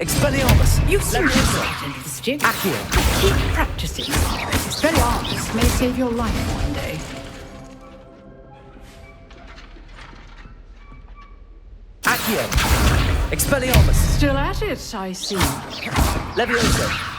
Expelliarmus! You seem to Leviosa! get into the stick. Accio! Keep practicing. Expelliarmus may save your life one day. Accio! Expelliarmus! Still at it, I see. Leviosa!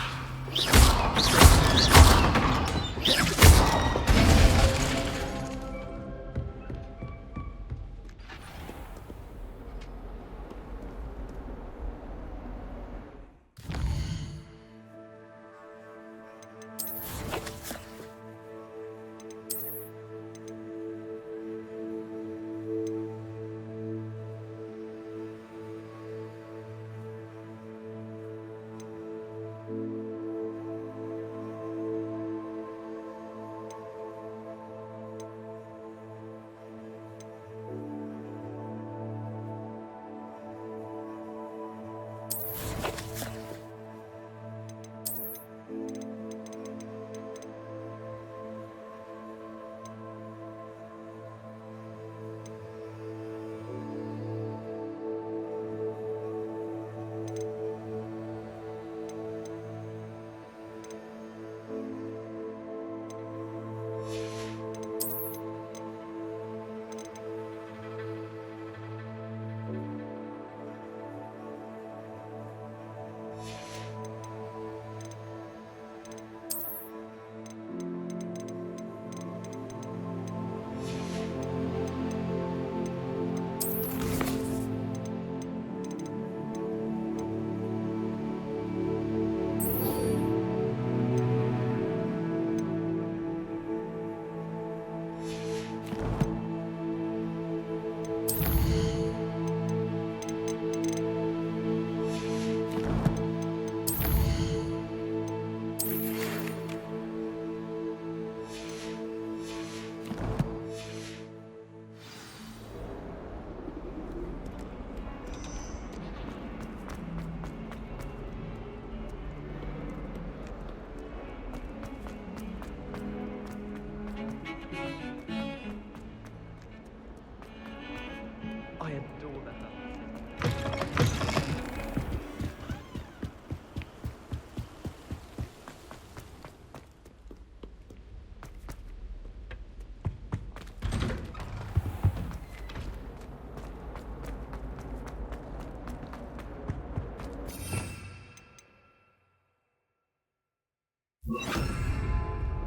I adore the house.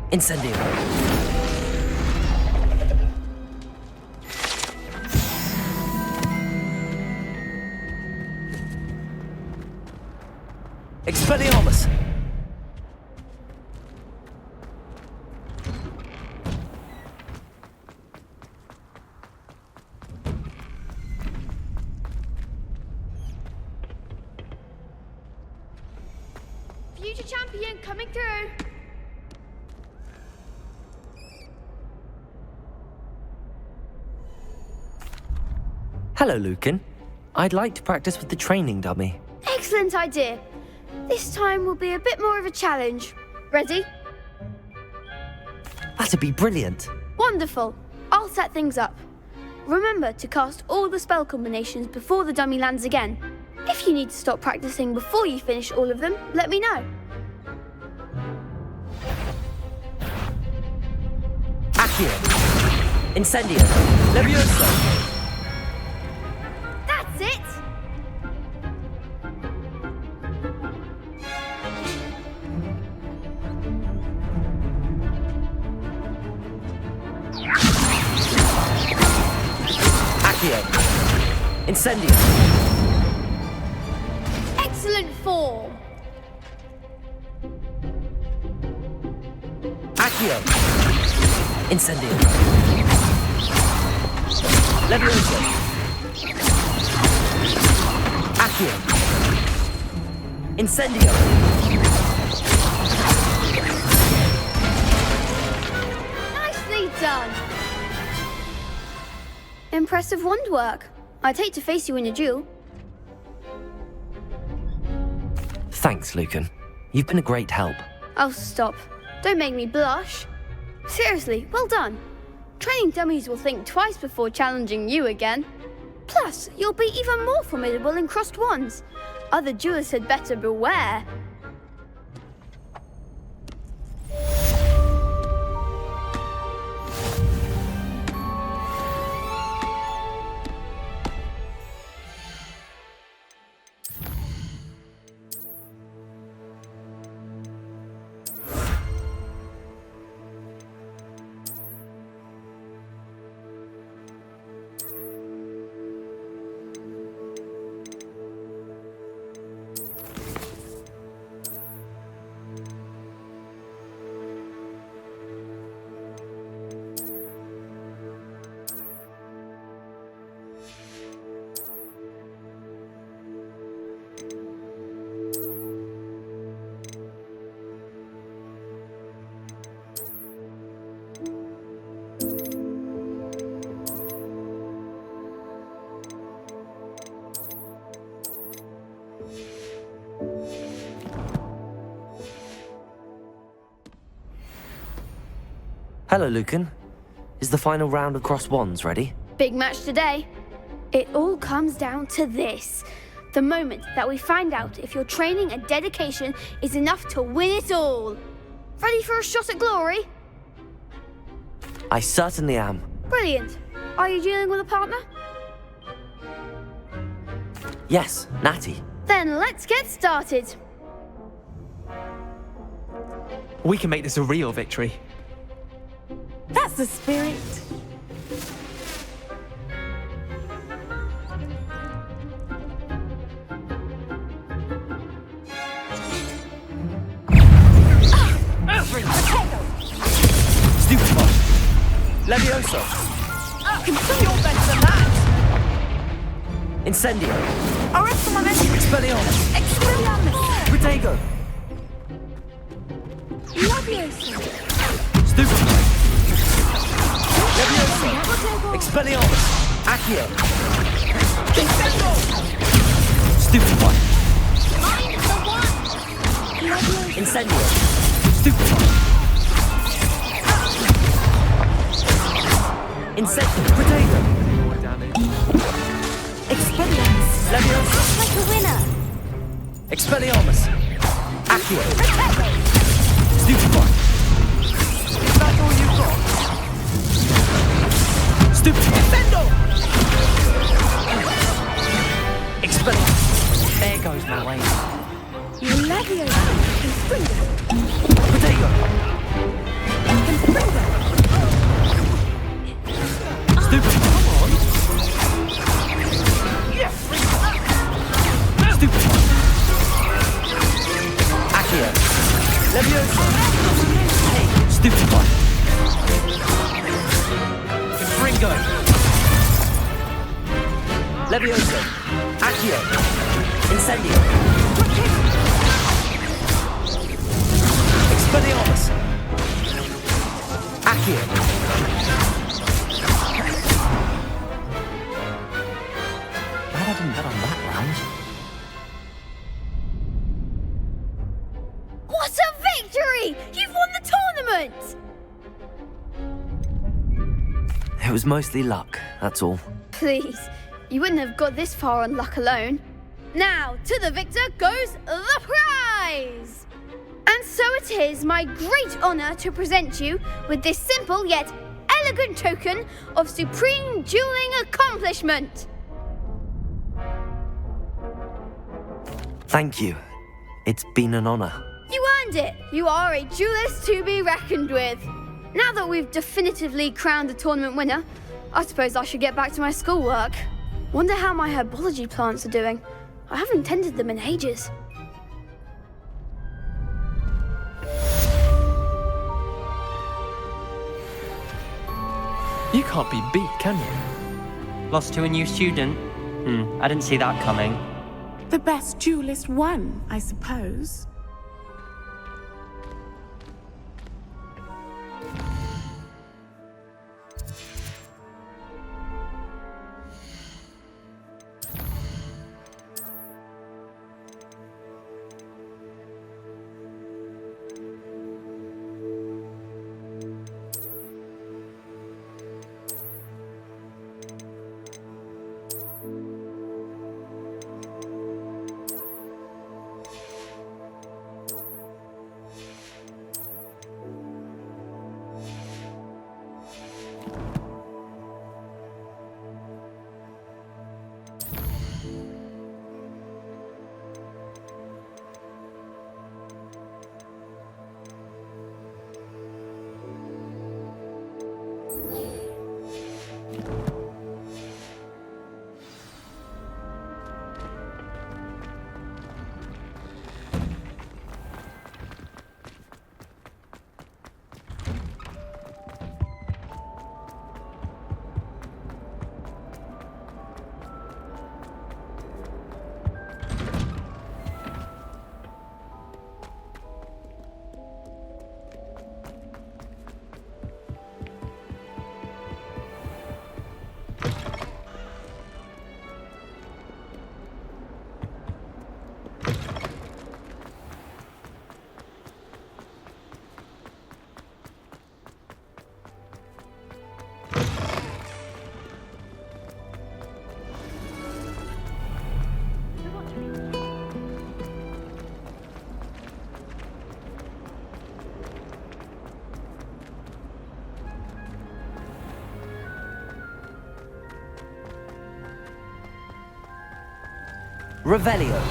Incendio. Expelliarmus! Future champion coming through. Hello, Lucan. I'd like to practice with the training dummy. Excellent idea. This time will be a bit more of a challenge. Ready? That'd be brilliant. Wonderful. I'll set things up. Remember to cast all the spell combinations before the dummy lands again. If you need to stop practicing before you finish all of them, let me know. Accio! Incendio! Leviosa! That's it! Accio! Incendio! Excellent form! Accio! Incendio! Leviosa! Accio! Incendio! Nicely done! Impressive wand work. I'd hate to face you in a duel. Thanks, Lucan. You've been a great help. Oh, stop. Don't make me blush. Seriously, well done. Training dummies will think twice before challenging you again. Plus, you'll be even more formidable in crossed wands. Other jewelers had better beware. Hello, Lucan. Is the final round of cross wands ready? Big match today. It all comes down to this. The moment that we find out if your training and dedication is enough to win it all. Ready for a shot at glory? I certainly am. Brilliant. Are you dealing with a partner? Yes, Natty. Then let's get started. We can make this a real victory. That's the spirit. Stupefy! Levioso! You're better than that. Incendio! Arrestamanet. Expelliarmus! Expelliarmus. Protego! Levioso. Stupefy! Levioso! Expelliarmus! Accio! Stupefy! Incendio! Stupefy! Incendio! Protego! More damage. Expelliarmus. Levioso! Like a winner. Expelliarmus! Accio! Stupefy! Is that all you've got? Stupefy! Expelliarmus! There goes my way. Levioso. Confringo. Protego! Confringo. Stupefy! Come on! Stupefy! Accio! Levioso! Stupefy! Confringo! Levioso! Accio! Incendio! Expelliarmus! Accio! Glad I didn't bet on that round. What a victory! You've won the tournament! It was mostly luck, that's all. Please, you wouldn't have got this far on luck alone. Now, to the victor goes the prize! And so it is my great honour to present you with this simple yet elegant token of supreme dueling accomplishment. Thank you. It's been an honor. You earned it. You are a duelist to be reckoned with. Now that we've definitively crowned the tournament winner, I suppose I should get back to my schoolwork. Wonder how my herbology plants are doing. I haven't tended them in ages. You can't be beat, can you? Lost to a new student? I didn't see that coming. The best duelist won, I suppose. Revelio.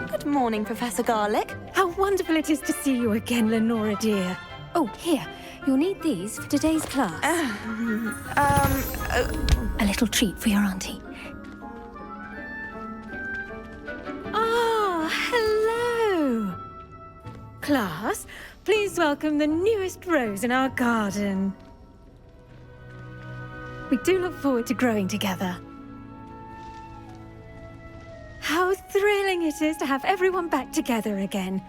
Good morning, Professor Garlic. How wonderful it is to see you again, Lenora dear. Oh, here. You'll need these for today's class. A little treat for your auntie. Ah, hello. Class, please welcome the newest rose in our garden. We do look forward to growing together. How thrilling it is to have everyone back together again.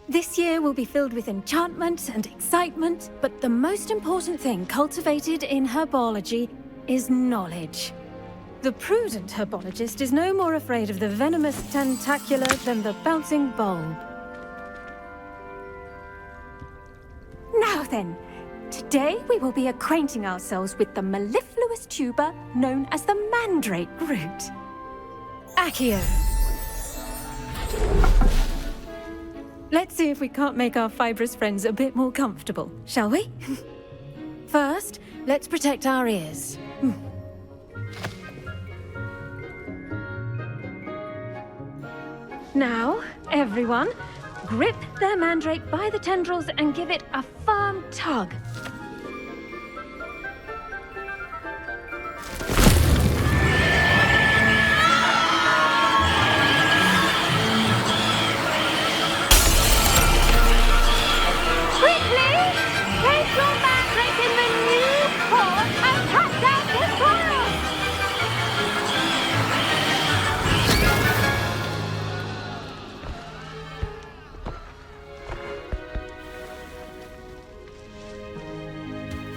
This year will be filled with enchantment and excitement, but the most important thing cultivated in herbology is knowledge. The prudent herbologist is no more afraid of the venomous tentacula than the bouncing bulb. Now then, today we will be acquainting ourselves with the mellifluous tuber known as the mandrake root. Accio. Let's see if we can't make our fibrous friends a bit more comfortable, shall we? First, let's protect our ears. Now, everyone, grip their mandrake by the tendrils and give it a firm tug.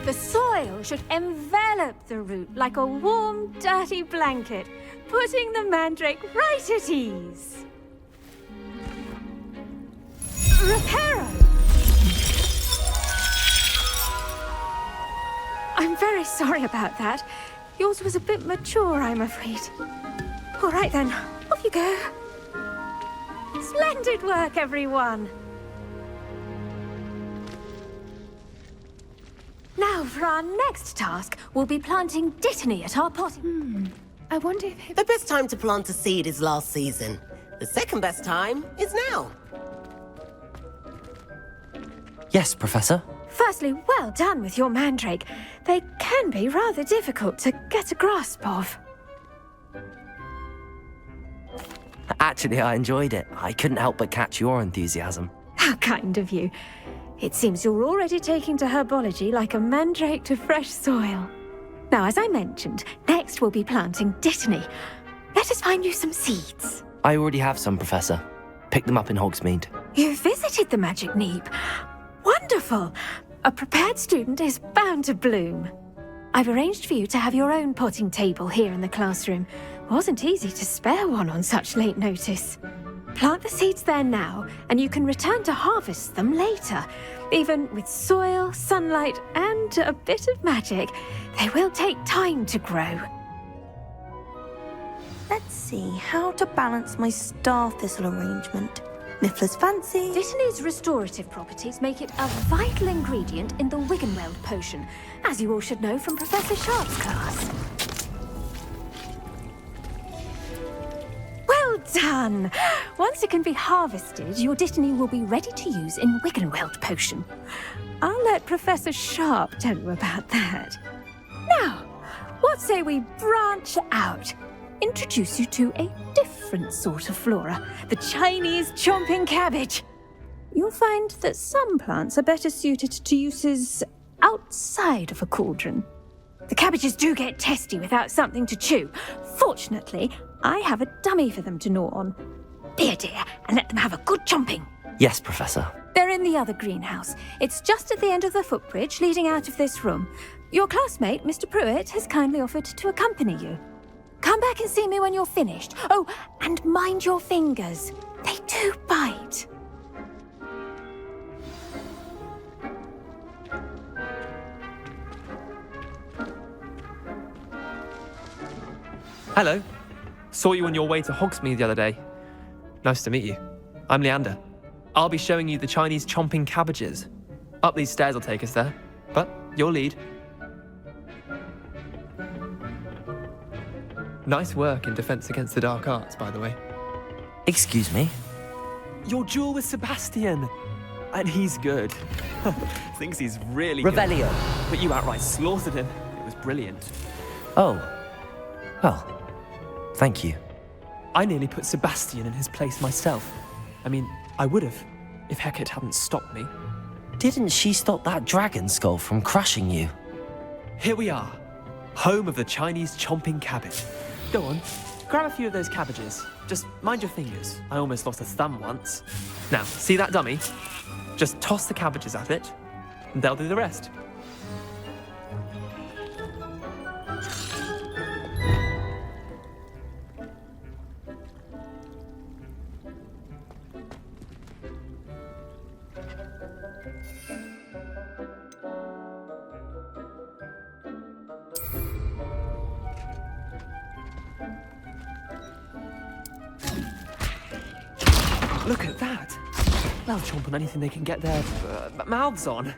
The soil should envelop the root like a warm, dirty blanket, putting the mandrake right at ease. Reparo! I'm very sorry about that. Yours was a bit mature, I'm afraid. All right then, off you go. Splendid work, everyone! Now, for our next task, we'll be planting dittany at our potting. I wonder if... The best time to plant a seed is last season. The second best time is now. Yes, Professor. Firstly, well done with your mandrake. They can be rather difficult to get a grasp of. Actually, I enjoyed it. I couldn't help but catch your enthusiasm. How kind of you. It seems you're already taking to herbology like a mandrake to fresh soil. Now, as I mentioned, next we'll be planting dittany. Let us find you some seeds. I already have some, Professor. Picked them up in Hogsmeade. You visited the Magic Neep. Wonderful! A prepared student is bound to bloom. I've arranged for you to have your own potting table here in the classroom. Wasn't easy to spare one on such late notice. Plant the seeds there now, and you can return to harvest them later. Even with soil, sunlight, and a bit of magic, they will take time to grow. Let's see how to balance my star thistle arrangement. Niffler's fancy. Dittany's restorative properties make it a vital ingredient in the Wiggenweld potion, as you all should know from Professor Sharp's class. Well done! Once it can be harvested, your dittany will be ready to use in Wiggenweld potion. I'll let Professor Sharp tell you about that. Now, what say we branch out? Introduce you to a different sort of flora, the Chinese chomping cabbage. You'll find that some plants are better suited to uses outside of a cauldron. The cabbages do get testy without something to chew. Fortunately, I have a dummy for them to gnaw on. Be a dear and let them have a good chomping. Yes, Professor. They're in the other greenhouse. It's just at the end of the footbridge leading out of this room. Your classmate, Mr. Pruitt, has kindly offered to accompany you. Come back and see me when you're finished. Oh, and mind your fingers. They do bite. Hello. Saw you on your way to Hogsmeade the other day. Nice to meet you. I'm Leander. I'll be showing you the Chinese chomping cabbages. Up these stairs will take us there, but your lead. Nice work in Defense Against the Dark Arts, by the way. Excuse me? Your duel with Sebastian! And he's good. Thinks he's really Revelio. good. But you outright slaughtered him. It was brilliant. Oh. Well, thank you. I nearly put Sebastian in his place myself. I mean, I would have, if Hecate hadn't stopped me. Didn't she stop that dragon skull from crushing you? Here we are, home of the Chinese chomping cabbage. Go on, grab a few of those cabbages. Just mind your fingers. I almost lost a thumb once. Now, see that dummy? Just toss the cabbages at it, and they'll do the rest. Look at that! They'll chomp on anything they can get their mouths on.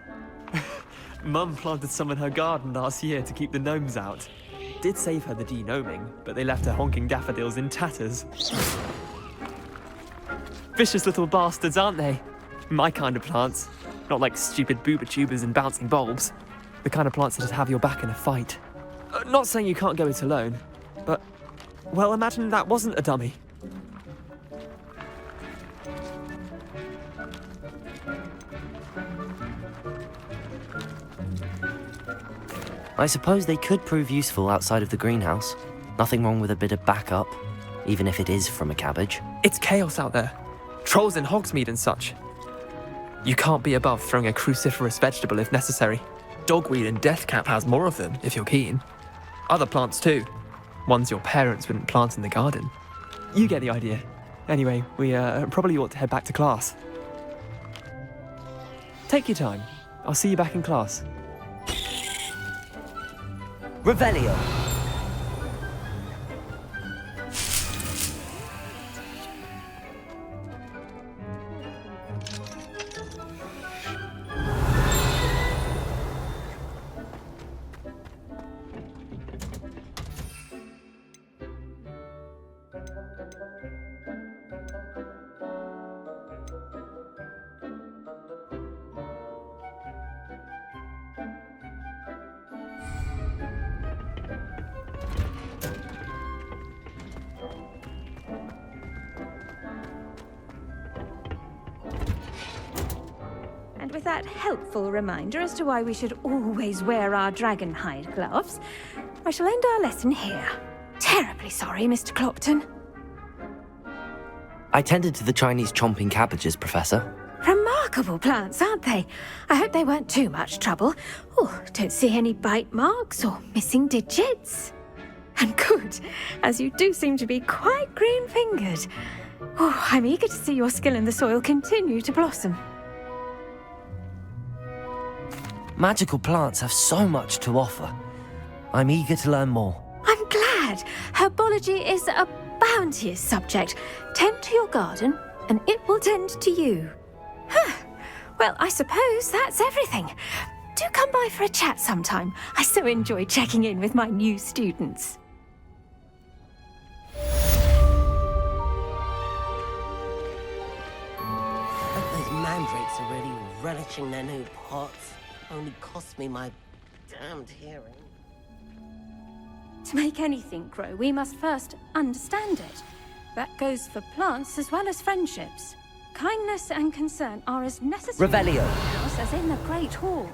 Mum planted some in her garden last year to keep the gnomes out. Did save her the de-gnoming, but they left her honking daffodils in tatters. Vicious little bastards, aren't they? My kind of plants. Not like stupid booba tubers and bouncing bulbs. The kind of plants that have your back in a fight. Not saying you can't go it alone, but, well, imagine that wasn't a dummy. I suppose they could prove useful outside of the greenhouse. Nothing wrong with a bit of backup, even if it is from a cabbage. It's chaos out there. Trolls in Hogsmeade and such. You can't be above throwing a cruciferous vegetable if necessary. Dogweed and deathcap has more of them, if you're keen. Other plants too. Ones your parents wouldn't plant in the garden. You get the idea. Anyway, we probably ought to head back to class. Take your time. I'll see you back in class. Revelio. And with that helpful reminder as to why we should always wear our dragon hide gloves, I shall end our lesson here. Terribly sorry, Mr. Clopton. I tended to the Chinese chomping cabbages, Professor. Remarkable plants, aren't they? I hope they weren't too much trouble. Oh, don't see any bite marks or missing digits. And good, as you do seem to be quite green-fingered. Oh, I'm eager to see your skill in the soil continue to blossom. Magical plants have so much to offer. I'm eager to learn more. I'm glad. Herbology is a bounteous subject. Tend to your garden, and it will tend to you. Well, I suppose that's everything. Do come by for a chat sometime. I so enjoy checking in with my new students. But those mandrakes are really relishing their new pots. Only cost me my damned hearing. To make anything grow, we must first understand it. That goes for plants as well as friendships. Kindness and concern are as necessary Revelio. in the house as in the Great Hall.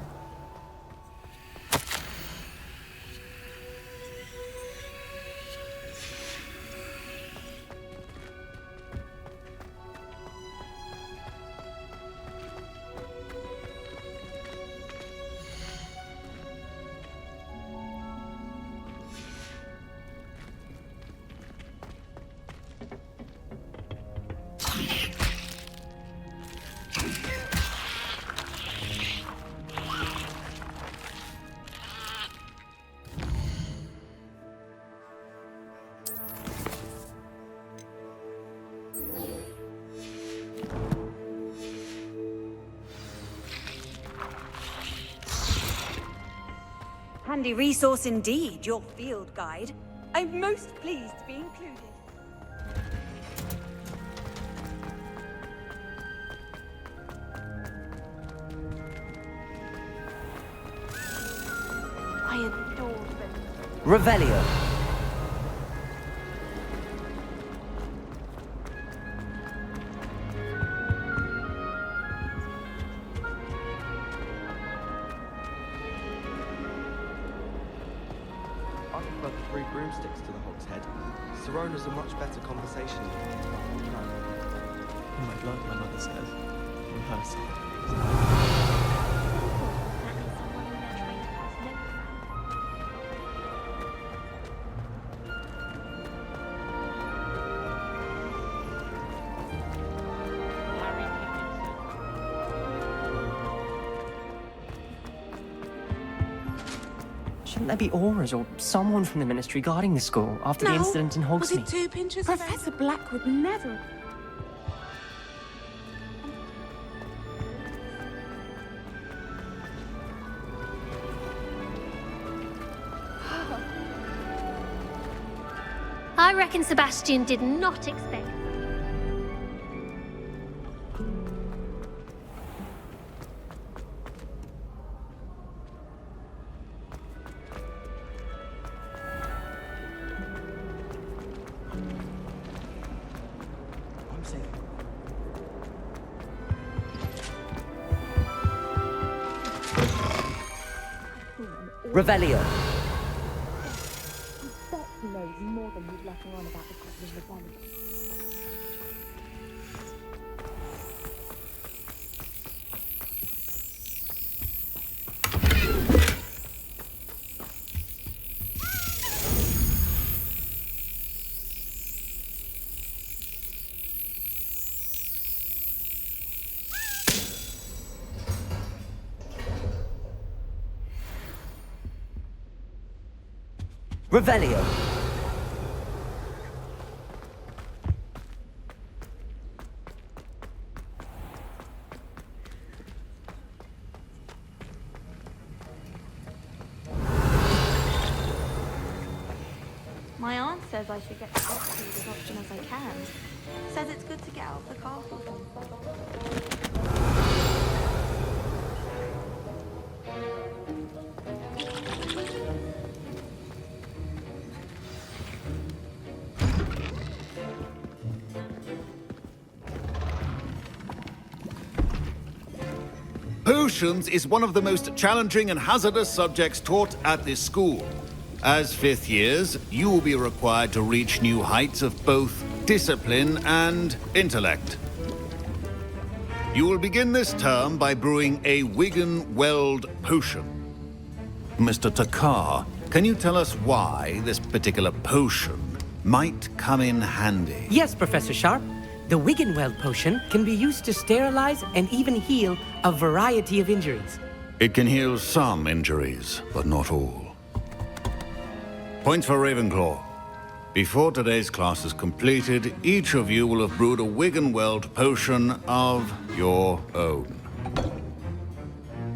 Handy resource indeed, your field guide. I'm most pleased to be included. I adore them. Revelio. I prefer the 3 broomsticks to the Hog's Head. Sirona's a much better conversationalist. You might like my mother says. On her side. Shouldn't there be auras or someone from the ministry guarding the school after the incident in Was it Hogsmeade? 2 pinches? Professor Black would never. I reckon Sebastian did not expect. I'm safe. Revelio. He knows more than he's letting on about the Goblin Rebellion. Revelio. My aunt says I should get to Hogsmeade as often as I can. Says it's good to get out of the castle. Potions is one of the most challenging and hazardous subjects taught at this school. As 5th years, you will be required to reach new heights of both discipline and intellect. You will begin this term by brewing a Wigan-Weld potion. Mr. Takar, can you tell us why this particular potion might come in handy? Yes, Professor Sharp. The Wiggenweld potion can be used to sterilize and even heal a variety of injuries. It can heal some injuries, but not all. Points for Ravenclaw. Before today's class is completed, each of you will have brewed a Wiggenweld potion of your own.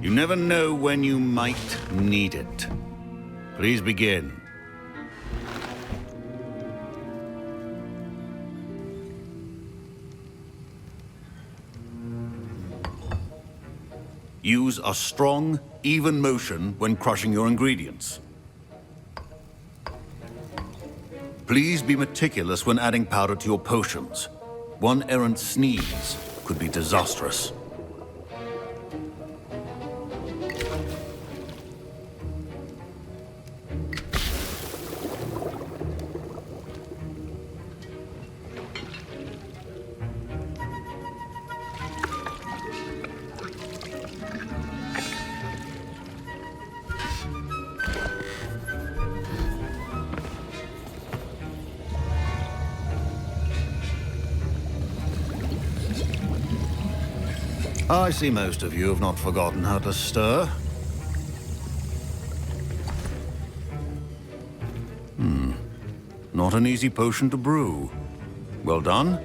You never know when you might need it. Please begin. Use a strong, even motion when crushing your ingredients. Please be meticulous when adding powder to your potions. One errant sneeze could be disastrous. I see most of you have not forgotten how to stir. Not an easy potion to brew. Well done.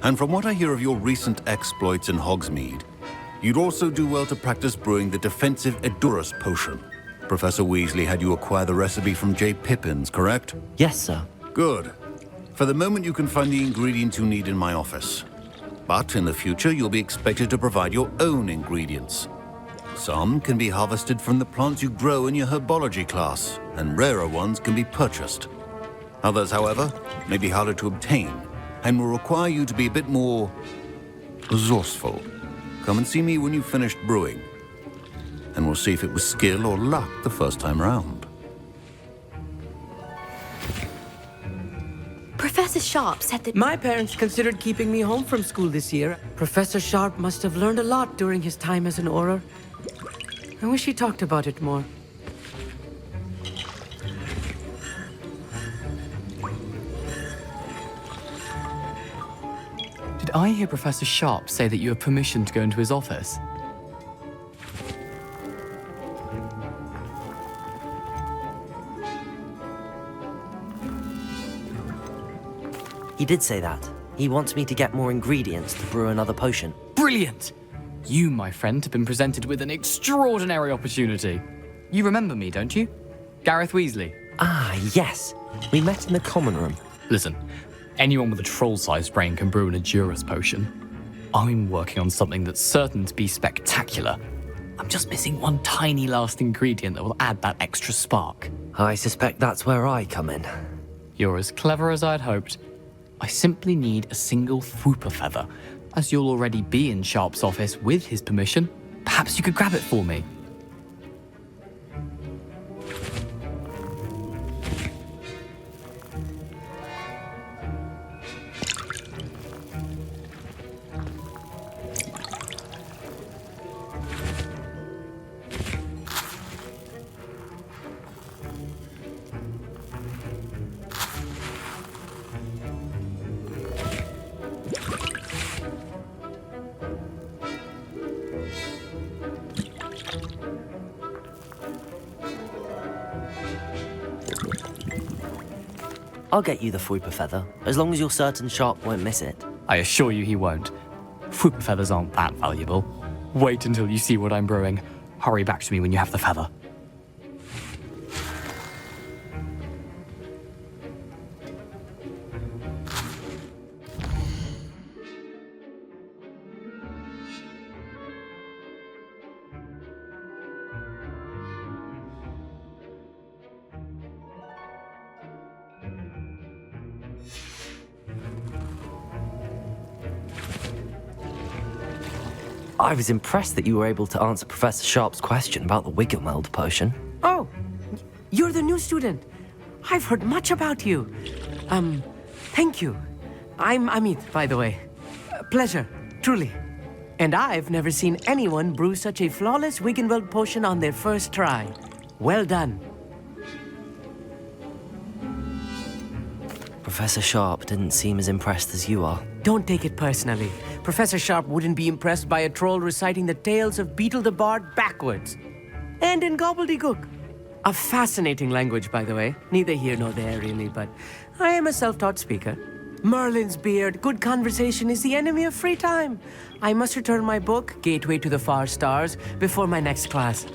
And from what I hear of your recent exploits in Hogsmeade, you'd also do well to practice brewing the defensive Edurus potion. Professor Weasley had you acquire the recipe from J. Pippins, correct? Yes, sir. Good. For the moment, you can find the ingredients you need in my office. But in the future, you'll be expected to provide your own ingredients. Some can be harvested from the plants you grow in your herbology class, and rarer ones can be purchased. Others, however, may be harder to obtain, and will require you to be a bit more resourceful. Come and see me when you've finished brewing, and we'll see if it was skill or luck the first time round. Professor Sharp said that... My parents considered keeping me home from school this year. Professor Sharp must have learned a lot during his time as an Auror. I wish he talked about it more. Did I hear Professor Sharp say that you have permission to go into his office? He did say that. He wants me to get more ingredients to brew another potion. Brilliant! You, my friend, have been presented with an extraordinary opportunity. You remember me, don't you? Gareth Weasley. Ah, yes. We met in the common room. Listen, anyone with a troll-sized brain can brew an Edurus potion. I'm working on something that's certain to be spectacular. I'm just missing one tiny last ingredient that will add that extra spark. I suspect that's where I come in. You're as clever as I'd hoped. I simply need a single Fwooper feather. As you'll already be in Sharp's office with his permission, perhaps you could grab it for me. I'll get you the Fwooper feather, as long as you're certain Sharp won't miss it. I assure you he won't. Fwooper feathers aren't that valuable. Wait until you see what I'm brewing. Hurry back to me when you have the feather. I was impressed that you were able to answer Professor Sharp's question about the Wiggenweld potion. Oh, you're the new student. I've heard much about you. Thank you. I'm Amit, by the way. Pleasure, truly. And I've never seen anyone brew such a flawless Wiggenweld potion on their first try. Well done. Professor Sharp didn't seem as impressed as you are. Don't take it personally. Professor Sharp wouldn't be impressed by a troll reciting the tales of Beetle the Bard backwards. And in gobbledygook. A fascinating language, by the way. Neither here nor there, really, but I am a self-taught speaker. Merlin's beard, good conversation is the enemy of free time. I must return my book, Gateway to the Far Stars, before my next class.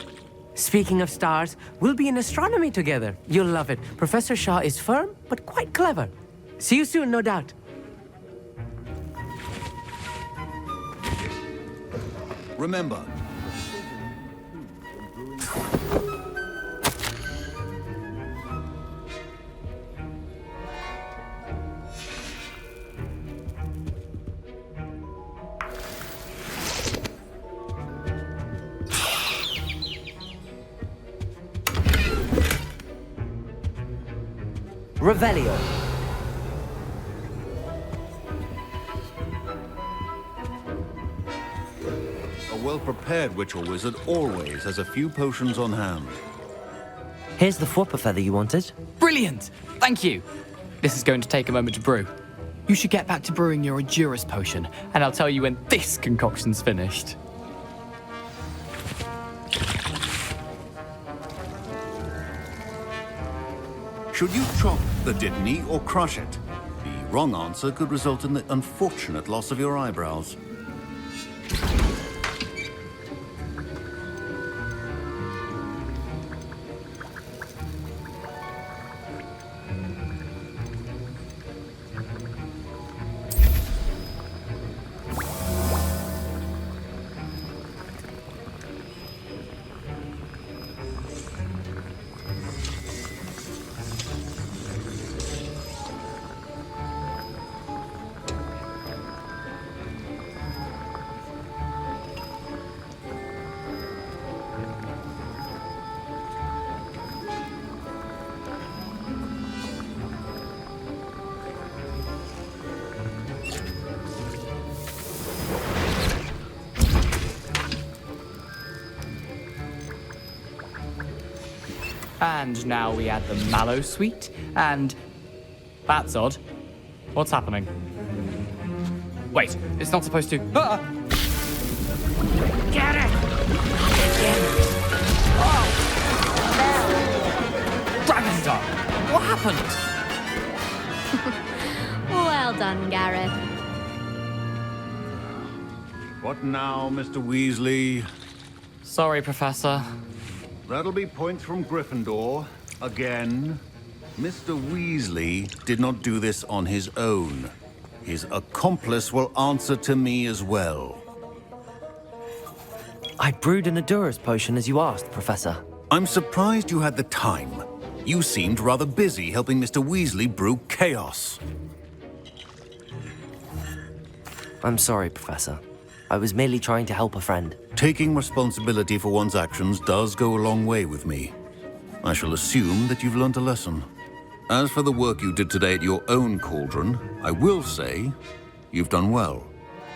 Speaking of stars, we'll be in astronomy together. You'll love it. Professor Shaw is firm, but quite clever. See you soon, no doubt. Remember, Revelio. a well-prepared witch or wizard always has a few potions on hand. Here's the Fwooper feather you wanted. Brilliant! Thank you. This is going to take a moment to brew. You should get back to brewing your Edurus potion, and I'll tell you when this concoction's finished. Should you chop the Dittany or crush it? The wrong answer could result in the unfortunate loss of your eyebrows. And now we add the mallow sweet, and... That's odd. What's happening? Wait, it's not supposed to... Ah! Get it! Dragon Star! What happened? Well done, Gareth. What now, Mr. Weasley? Sorry, Professor. That'll be points from Gryffindor. Again. Mr. Weasley did not do this on his own. His accomplice will answer to me as well. I brewed an Adura's potion as you asked, Professor. I'm surprised you had the time. You seemed rather busy helping Mr. Weasley brew chaos. I'm sorry, Professor. I was merely trying to help a friend. Taking responsibility for one's actions does go a long way with me. I shall assume that you've learned a lesson. As for the work you did today at your own cauldron, I will say you've done well.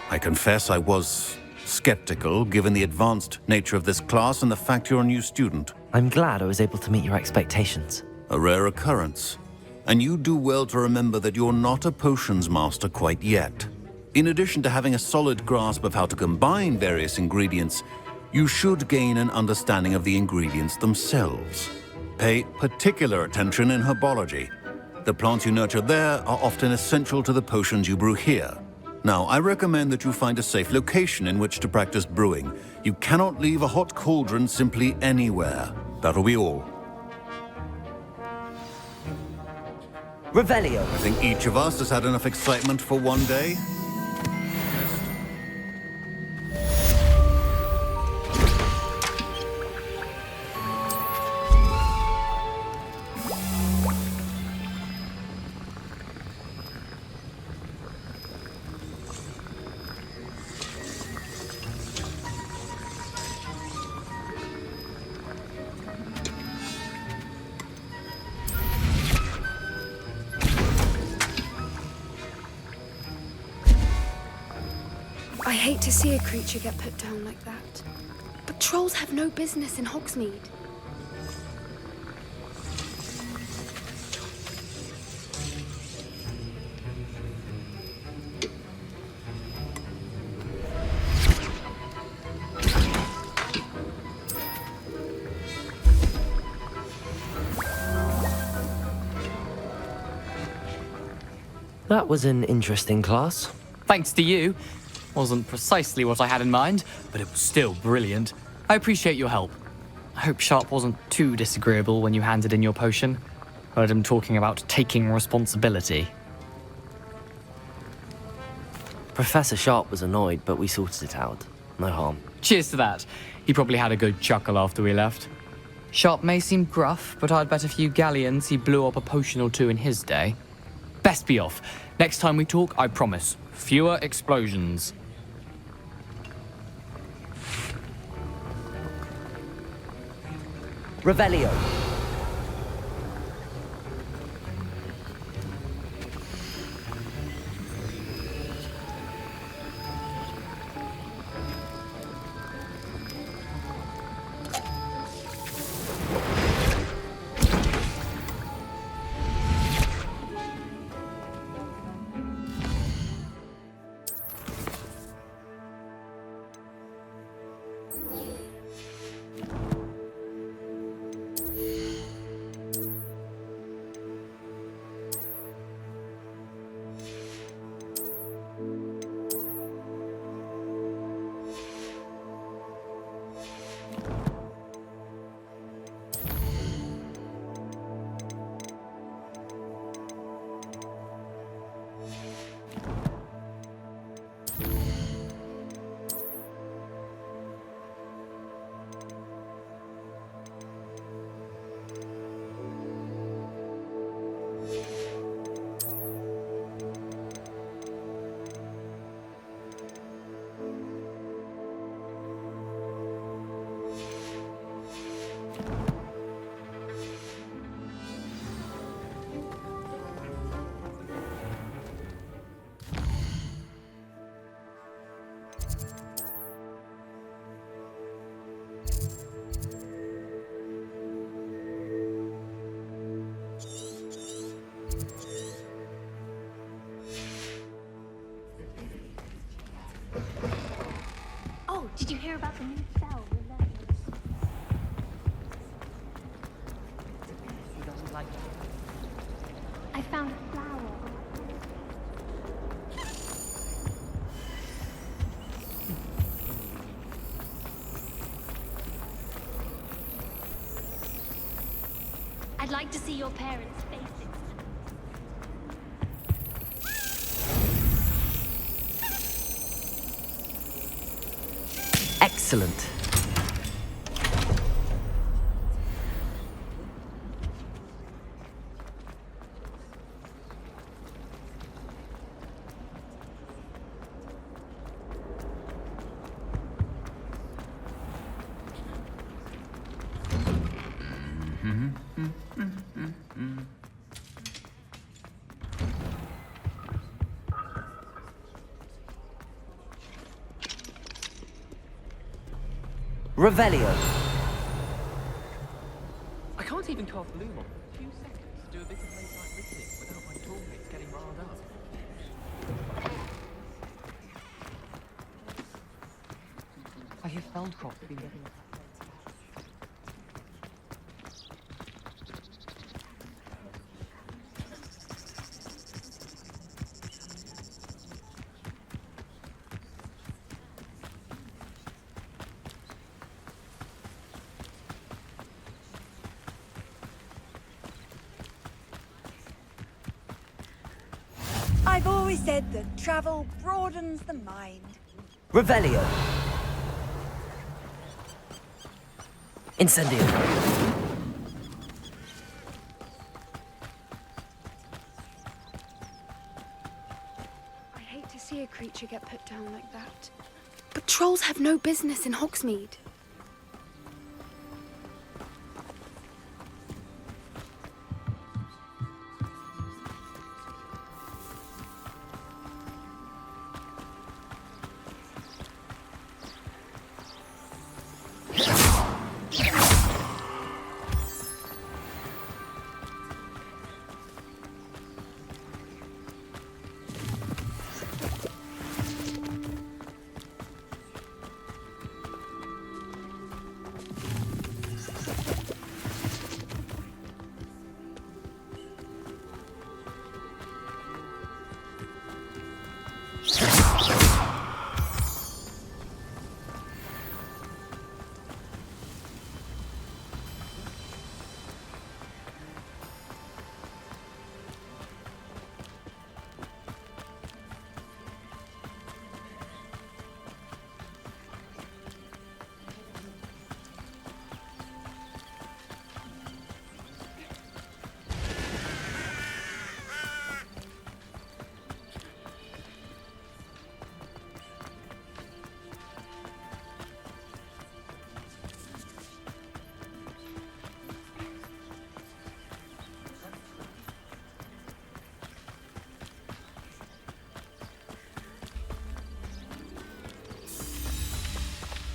I confess I was skeptical, given the advanced nature of this class and the fact you're a new student. I'm glad I was able to meet your expectations. A rare occurrence. And you do well to remember that you're not a potions master quite yet. In addition to having a solid grasp of how to combine various ingredients, you should gain an understanding of the ingredients themselves. Pay particular attention in herbology. The plants you nurture there are often essential to the potions you brew here. Now, I recommend that you find a safe location in which to practice brewing. You cannot leave a hot cauldron simply anywhere. That'll be all. Revelio. I think each of us has had enough excitement for one day. I hate to see a creature get put down like that. But trolls have no business in Hogsmeade. That was an interesting class. Thanks to you. Wasn't precisely what I had in mind, but it was still brilliant. I appreciate your help. I hope Sharp wasn't too disagreeable when you handed in your potion. Heard him talking about taking responsibility. Professor Sharp was annoyed, but we sorted it out. No harm. Cheers to that. He probably had a good chuckle after we left. Sharp may seem gruff, but I'd bet a few galleons he blew up a potion or two in his day. Best be off. Next time we talk, I promise, fewer explosions. Revelio. Oh, did you hear about the new cell? He doesn't like it. I found a flower. I'd like to see your parents' faces. Excellent. Revelio. I can't even cast Loom on a few seconds to do a bit of late-night listening without my toolmates getting riled up. I hear Feldcroft's been getting... I've always said that travel broadens the mind. Revelio. Incendio. I hate to see a creature get put down like that. But trolls have no business in Hogsmeade.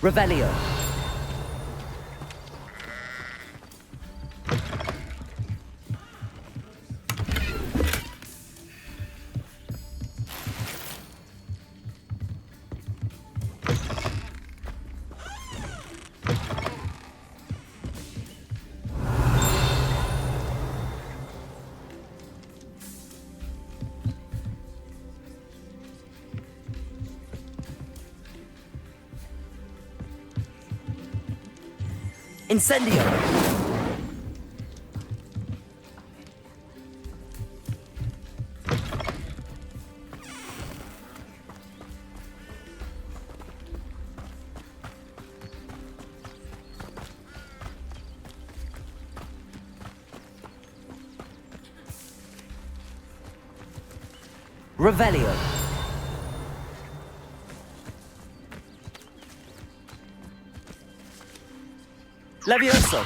Revelio. Incendio. Revelio. Levioso.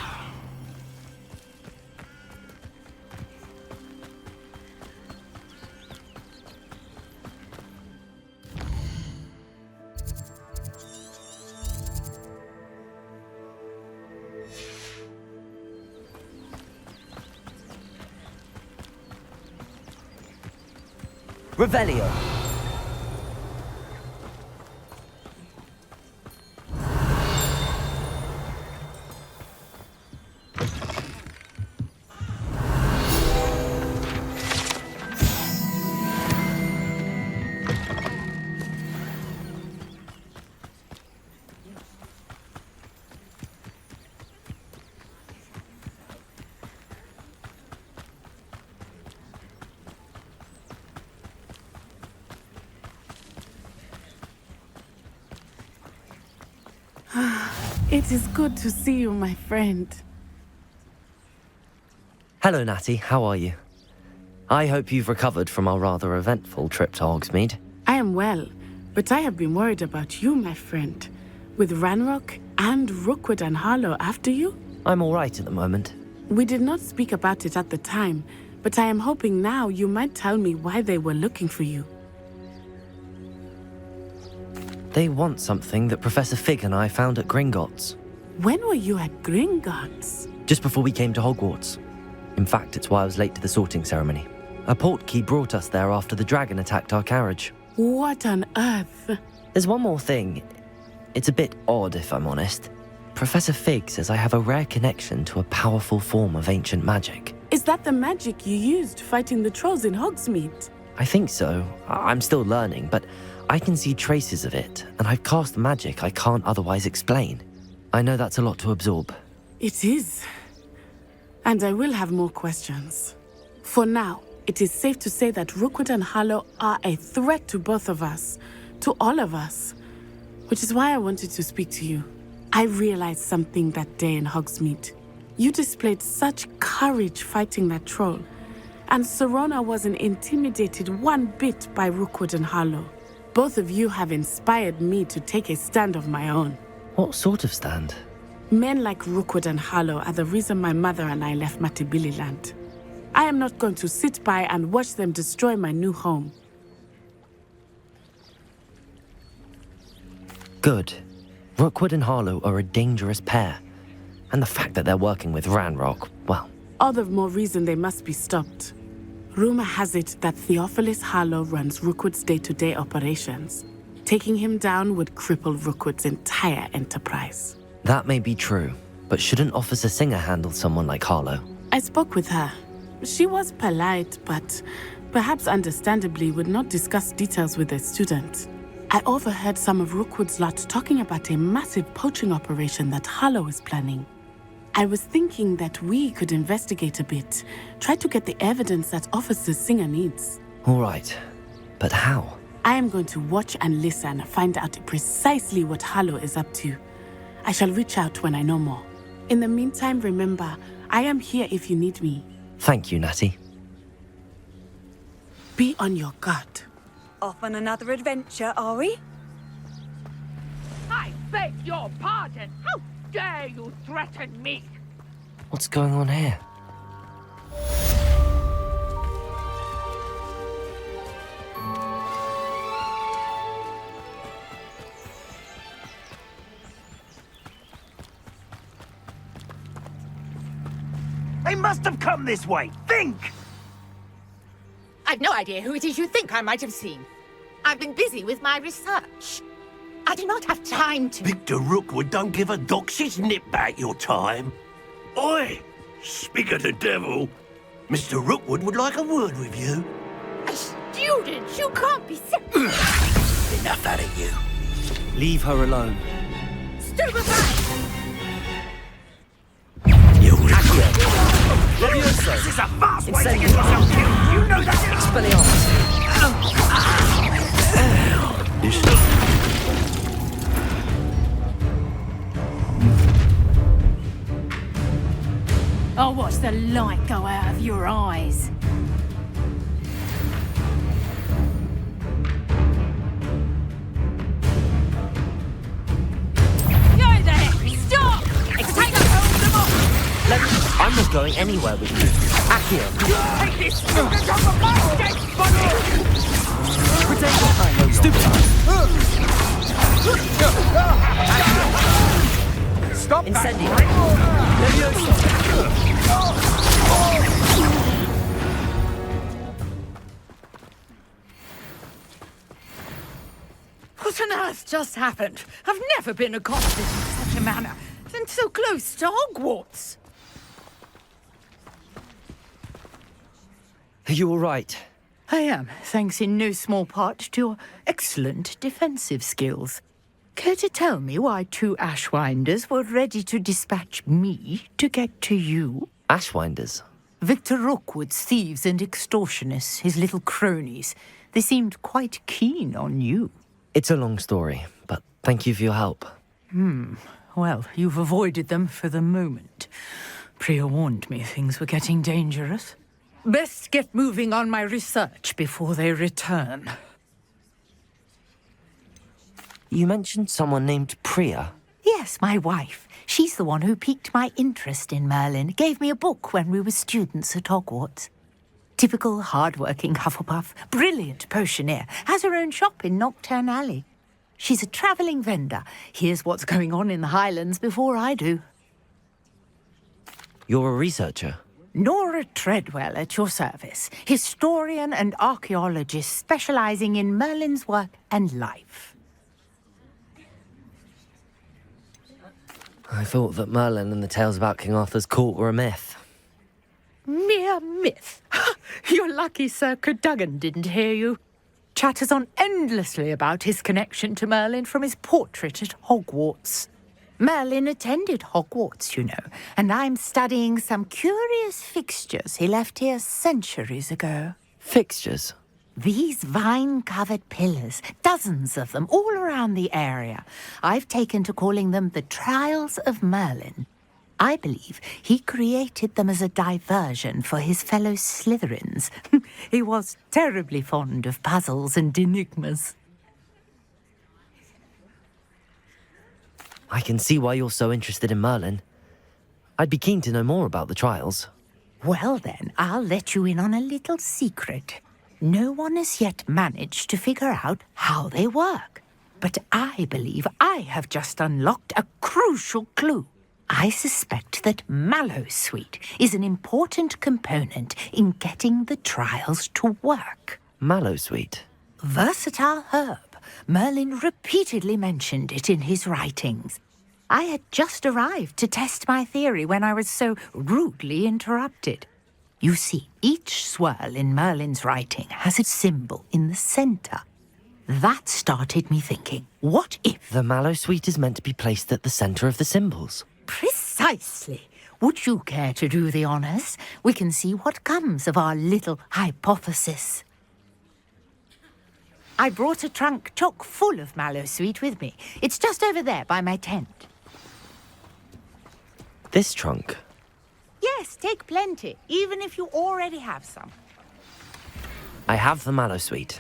Revelio. It is good to see you, my friend. Hello, Natty. How are you? I hope you've recovered from our rather eventful trip to Hogsmeade. I am well, but I have been worried about you, my friend. With Ranrock and Rookwood and Harlow after you? I'm all right at the moment. We did not speak about it at the time, but I am hoping now you might tell me why they were looking for you. They want something that Professor Fig and I found at Gringotts. When were you at Gringotts? Just before we came to Hogwarts. In fact, it's why I was late to the sorting ceremony. A portkey brought us there after the dragon attacked our carriage. What on earth? There's one more thing. It's a bit odd, if I'm honest. Professor Fig says I have a rare connection to a powerful form of ancient magic. Is that the magic you used fighting the trolls in Hogsmeade? I think so. I'm still learning, but I can see traces of it, and I've cast magic I can't otherwise explain. I know that's a lot to absorb. It is. And I will have more questions. For now, it is safe to say that Rookwood and Harlow are a threat to both of us, to all of us, which is why I wanted to speak to you. I realized something that day in Hogsmeade. You displayed such courage fighting that troll, and Sirona wasn't intimidated one bit by Rookwood and Harlow. Both of you have inspired me to take a stand of my own. What sort of stand? Men like Rookwood and Harlow are the reason my mother and I left Matibili land. I am not going to sit by and watch them destroy my new home. Good. Rookwood and Harlow are a dangerous pair. And the fact that they're working with Ranrock, well... All the more reason they must be stopped. Rumor has it that Theophilus Harlow runs Rookwood's day-to-day operations. Taking him down would cripple Rookwood's entire enterprise. That may be true, but shouldn't Officer Singer handle someone like Harlow? I spoke with her. She was polite, but perhaps understandably would not discuss details with a student. I overheard some of Rookwood's lot talking about a massive poaching operation that Harlow is planning. I was thinking that we could investigate a bit, try to get the evidence that Officer Singer needs. All right, but how? I am going to watch and listen, find out precisely what Harlow is up to. I shall reach out when I know more. In the meantime, remember, I am here if you need me. Thank you, Natty. Be on your guard. Off on another adventure, are we? I beg your pardon. How dare you threaten me? What's going on here? They must have come this way. Think! I've no idea who it is you think I might have seen. I've been busy with my research. I do not have time to... Victor Rookwood don't give a doxy's nip back your time. Oi! Speak of the devil. Mr. Rookwood would like a word with you. A student? You can't be Enough out of you. Leave her alone. Stupefy! This is a fast way to get yourself killed. You know that. I'll watch the light go out of your eyes. Go there! Stop! Take a hold them off! I'm not going anywhere with you. Accio! Take this student off of my dead body! Protect your time, stupid! Stop Incendio! What on earth just happened? I've never been accosted in such a manner, and so close to Hogwarts. Are you all right? I am, thanks in no small part to your excellent defensive skills. Care to tell me why two Ashwinders were ready to dispatch me to get to you? Ashwinders? Victor Rookwood's thieves and extortionists, his little cronies. They seemed quite keen on you. It's a long story, but thank you for your help. Well, you've avoided them for the moment. Priya warned me things were getting dangerous. Best get moving on my research before they return. You mentioned someone named Priya. Yes, my wife. She's the one who piqued my interest in Merlin. Gave me a book when we were students at Hogwarts. Typical hard-working Hufflepuff, brilliant potioneer, has her own shop in Nocturne Alley. She's a travelling vendor. Hears what's going on in the Highlands before I do. You're a researcher? Nora Treadwell at your service. Historian and archaeologist specialising in Merlin's work and life. I thought that Merlin and the tales about King Arthur's court were a myth. Mere myth. You're lucky Sir Cadogan didn't hear you. Chatters on endlessly about his connection to Merlin from his portrait at Hogwarts. Merlin attended Hogwarts, you know, and I'm studying some curious fixtures he left here centuries ago. Fixtures? These vine-covered pillars, dozens of them, all around the area. I've taken to calling them the Trials of Merlin. I believe he created them as a diversion for his fellow Slytherins. He was terribly fond of puzzles and enigmas. I can see why you're so interested in Merlin. I'd be keen to know more about the trials. Well then, I'll let you in on a little secret. No one has yet managed to figure out how they work. But I believe I have just unlocked a crucial clue. I suspect that Mallowsweet is an important component in getting the trials to work. Mallowsweet? Versatile herb. Merlin repeatedly mentioned it in his writings. I had just arrived to test my theory when I was so rudely interrupted. You see, each swirl in Merlin's writing has a symbol in the centre. That started me thinking, what if... The Mallowsweet is meant to be placed at the centre of the symbols. Precisely. Would you care to do the honours? We can see what comes of our little hypothesis. I brought a trunk chock full of Mallowsweet with me. It's just over there by my tent. This trunk? Yes, take plenty, even if you already have some. I have the Mallowsweet.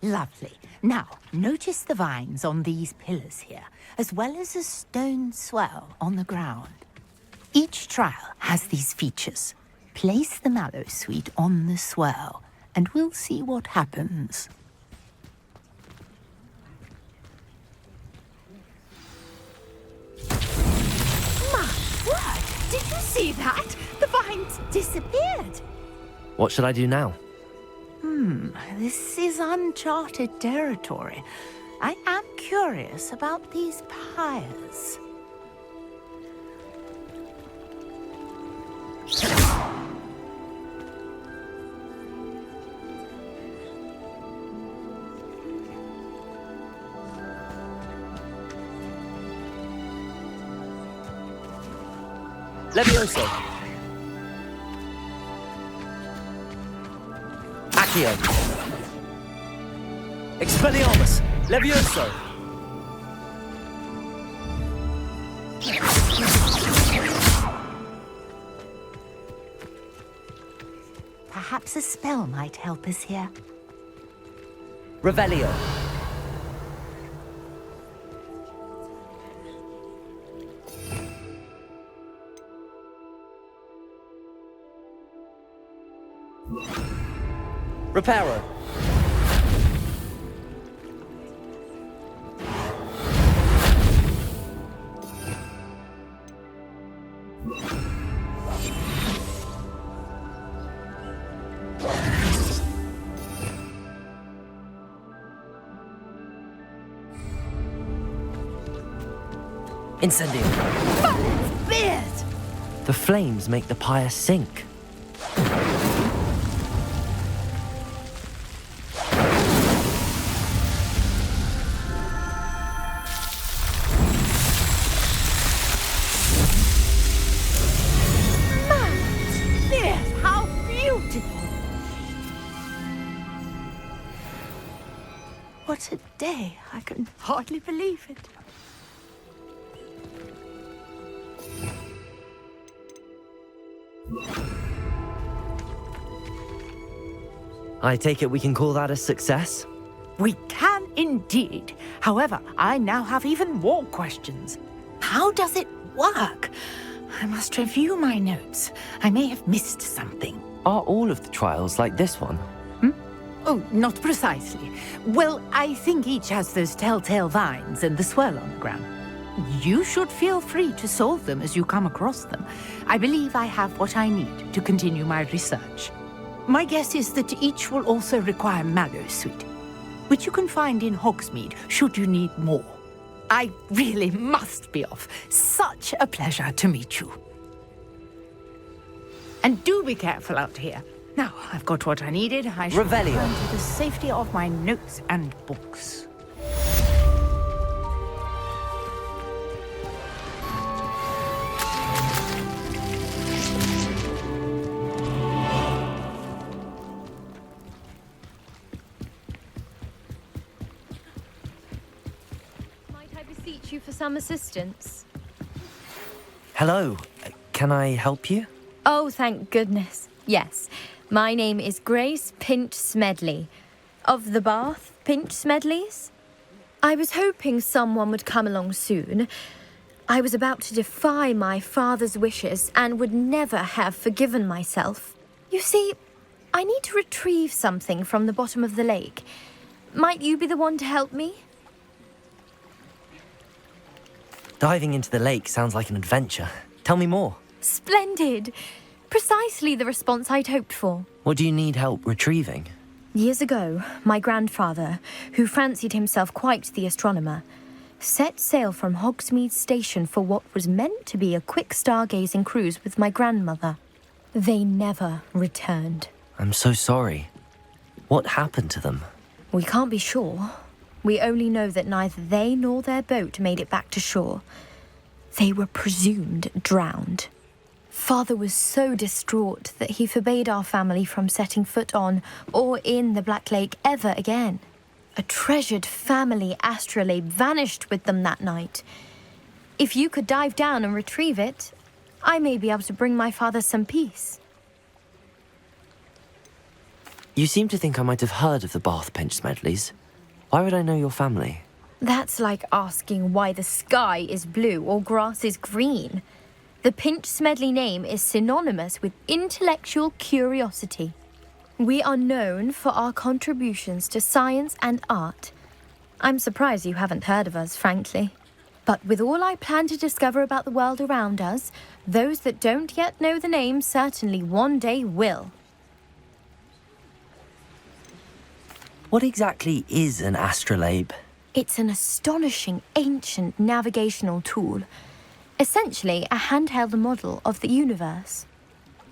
Lovely. Now, notice the vines on these pillars here, as well as a stone swell on the ground. Each trial has these features. Place the Mallowsweet on the swell, and we'll see what happens. My word! Did you see that? The vines disappeared. What should I do now? This is uncharted territory. I am curious about these pyres. Levioso! Accio! Expelliarmus! Levioso! Perhaps a spell might help us here. Revelio! Reparo! Incendio! Merlin's beard! The flames make the pyre sink. Merlin's beard! How beautiful! What a day! I can hardly believe it. I take it we can call that a success? We can indeed. However, I now have even more questions. How does it work? I must review my notes. I may have missed something. Are all of the trials like this one? Oh, not precisely. Well, I think each has those telltale vines and the swirl on the ground. You should feel free to solve them as you come across them. I believe I have what I need to continue my research. My guess is that each will also require Mallowsweet, which you can find in Hogsmeade should you need more. I really must be off. Such a pleasure to meet you. And do be careful out here. Now, I've got what I needed. I shall Revelio. return to the safety of my notes and books. Might I beseech you for some assistance? Hello. Can I help you? Oh, thank goodness. Yes. My name is Grace Pinch Smedley. Of the Bath Pinch Smedleys? I was hoping someone would come along soon. I was about to defy my father's wishes and would never have forgiven myself. You see, I need to retrieve something from the bottom of the lake. Might you be the one to help me? Diving into the lake sounds like an adventure. Tell me more. Splendid! Precisely the response I'd hoped for. What do you need help retrieving? Years ago, my grandfather, who fancied himself quite the astronomer, set sail from Hogsmeade Station for what was meant to be a quick stargazing cruise with my grandmother. They never returned. I'm so sorry. What happened to them? We can't be sure. We only know that neither they nor their boat made it back to shore. They were presumed drowned. Father was so distraught that he forbade our family from setting foot on or in the Black Lake ever again. A treasured family astrolabe vanished with them that night. If you could dive down and retrieve it, I may be able to bring my father some peace. You seem to think I might have heard of the Bath Pinch Smedleys. Why would I know your family? That's like asking why the sky is blue or grass is green. The Pinch Smedley name is synonymous with intellectual curiosity. We are known for our contributions to science and art. I'm surprised you haven't heard of us, frankly. But with all I plan to discover about the world around us, those that don't yet know the name certainly one day will. What exactly is an astrolabe? It's an astonishing ancient navigational tool. Essentially, a handheld model of the universe.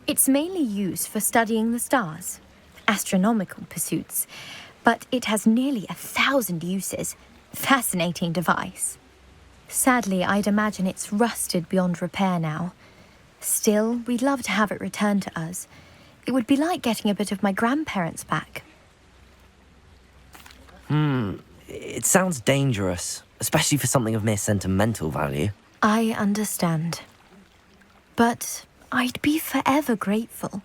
It's mainly used for studying the stars, astronomical pursuits, but it has nearly 1,000 uses. Fascinating device. Sadly, I'd imagine it's rusted beyond repair now. Still, we'd love to have it returned to us. It would be like getting a bit of my grandparents back. It sounds dangerous, especially for something of mere sentimental value. I understand. But I'd be forever grateful.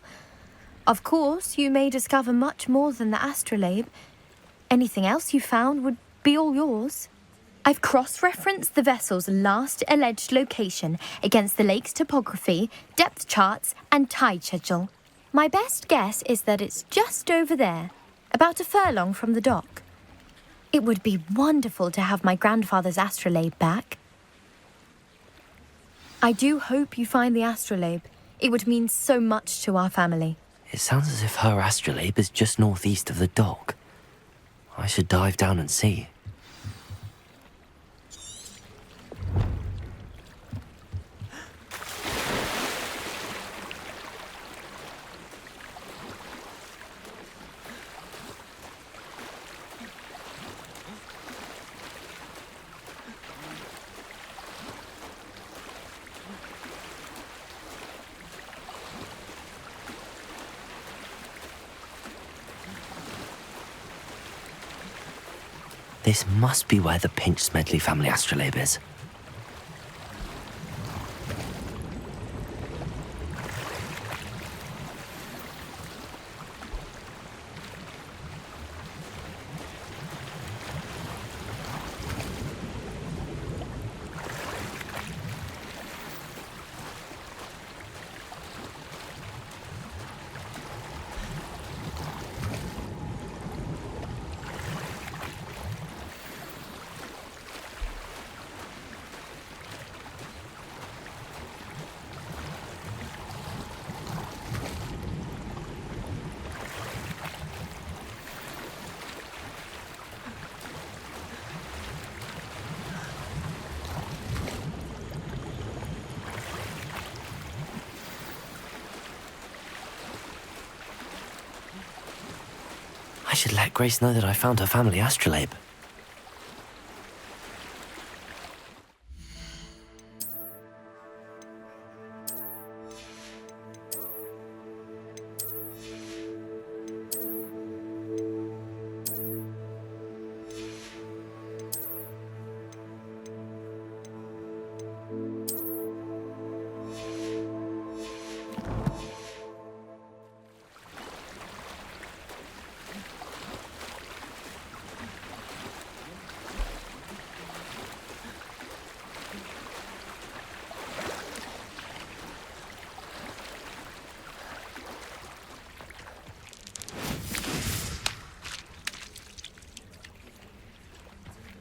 Of course, you may discover much more than the astrolabe. Anything else you found would be all yours. I've cross-referenced the vessel's last alleged location against the lake's topography, depth charts, and tide schedule. My best guess is that it's just over there, about a furlong from the dock. It would be wonderful to have my grandfather's astrolabe back. I do hope you find the astrolabe. It would mean so much to our family. It sounds as if her astrolabe is just northeast of the dock. I should dive down and see. This must be where the Pinch Smedley family astrolabe is. I should let Grace know that I found her family astrolabe.